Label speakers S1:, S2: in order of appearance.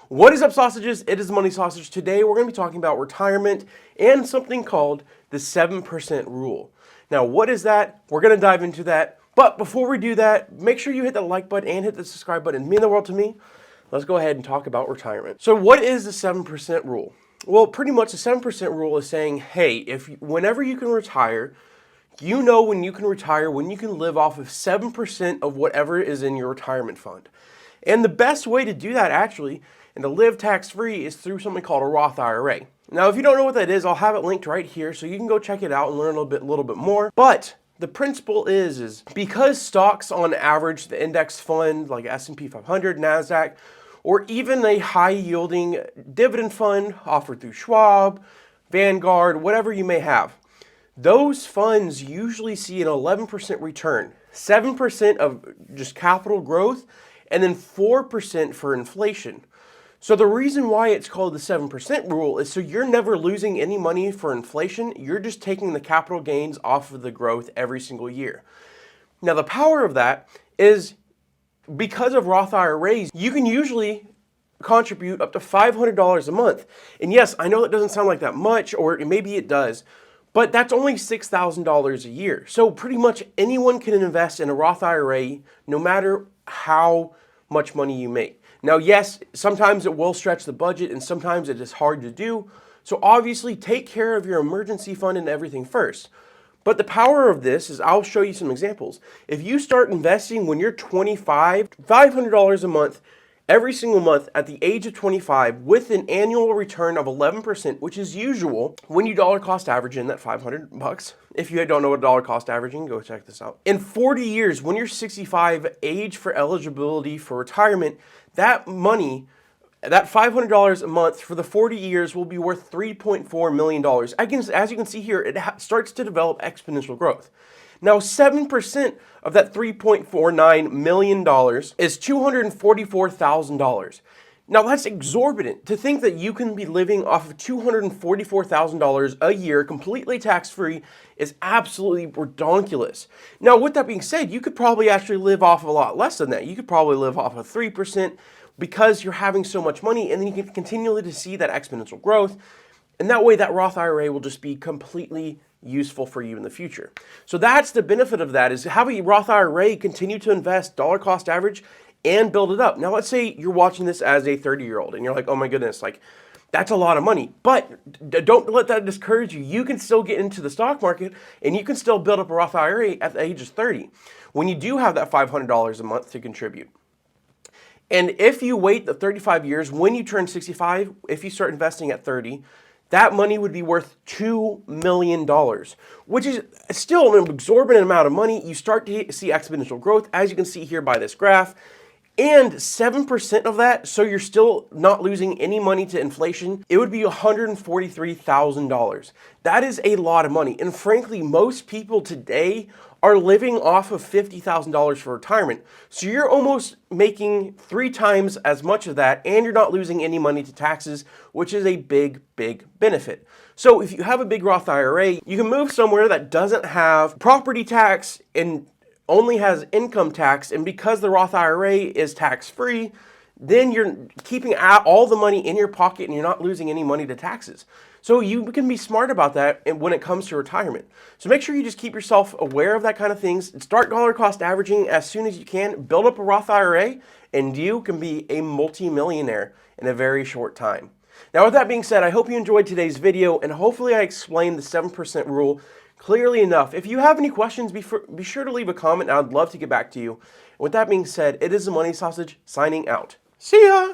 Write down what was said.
S1: What is up, sausages? It is Money Sausage. Today we're going to be talking about retirement and something called the 7% rule. Now, what is that? We're going to dive into that. But before we do that, make sure you hit the like button and hit the subscribe button. It means the world to me. Let's go ahead and talk about retirement. So what is the 7% rule? Well, pretty much the 7% rule is saying, hey, whenever you can retire, you know when you can retire, when you can live off of 7% of whatever is in your retirement fund. And the best way to do that actually, and to live tax-free, is through something called a Roth IRA. Now, if you don't know what that is, I'll have it linked right here so you can go check it out and learn a little bit more. But the principle is because stocks on average, the index fund like S&P 500, NASDAQ, or even a high-yielding dividend fund offered through Schwab, Vanguard, whatever you may have, those funds usually see an 11% return, 7% of just capital growth, and then 4% for inflation. So the reason why it's called the 7% rule is so you're never losing any money for inflation. You're just taking the capital gains off of the growth every single year. Now, the power of that is because of Roth IRAs, you can usually contribute up to $500 a month. And yes, I know it doesn't sound like that much, or maybe it does, but that's only $6,000 a year. So pretty much anyone can invest in a Roth IRA no matter how much money you make. Now, yes, sometimes it will stretch the budget and sometimes it is hard to do. So obviously take care of your emergency fund and everything first. But the power of this is, I'll show you some examples. If you start investing when you're 25, $500 a month, every single month at the age of 25 with an annual return of 11%, which is usual when you dollar cost average in that $500. If you don't know what dollar cost averaging, go check this out. In 40 years, when you're 65, age for eligibility for retirement, that money, that $500 a month for the 40 years will be worth $3.4 million. As you can see here, it starts to develop exponential growth. Now, 7% of that $3.49 million is $244,000. Now, that's exorbitant. To think that you can be living off of $244,000 a year completely tax-free is absolutely redonkulous. Now, with that being said, you could probably actually live off of a lot less than that. You could probably live off of 3% because you're having so much money, and then you can continually to see that exponential growth. And that way, that Roth IRA will just be completely useful for you in the future. So that's the benefit of that, is have a Roth IRA, continue to invest dollar cost average and build it up. Now, let's say you're watching this as a 30-year-old and you're like, oh my goodness, like that's a lot of money. But don't let that discourage you. You can still get into the stock market and you can still build up a Roth IRA at the age of 30 when you do have that $500 a month to contribute. And if you wait the 35 years, when you turn 65, if you start investing at 30, that money would be worth $2 million, which is still an exorbitant amount of money. You start to see exponential growth, as you can see here by this graph, and 7% of that, so you're still not losing any money to inflation, it would be $143,000. That is a lot of money. And frankly, most people today are living off of $50,000 for retirement. So you're almost making 3 times as much of that, and you're not losing any money to taxes, which is a big, big benefit. So if you have a big Roth IRA, you can move somewhere that doesn't have property tax and only has income tax, and because the Roth IRA is tax-free, then you're keeping all the money in your pocket and you're not losing any money to taxes. So you can be smart about that when it comes to retirement. So make sure you just keep yourself aware of that kind of things. Start dollar cost averaging as soon as you can. Build up a Roth IRA, and you can be a multi-millionaire in a very short time. Now, with that being said, I hope you enjoyed today's video, and hopefully I explained the 7% rule clearly enough. If you have any questions, be sure to leave a comment. I'd love to get back to you. With that being said, it is the Money Sausage signing out. See ya!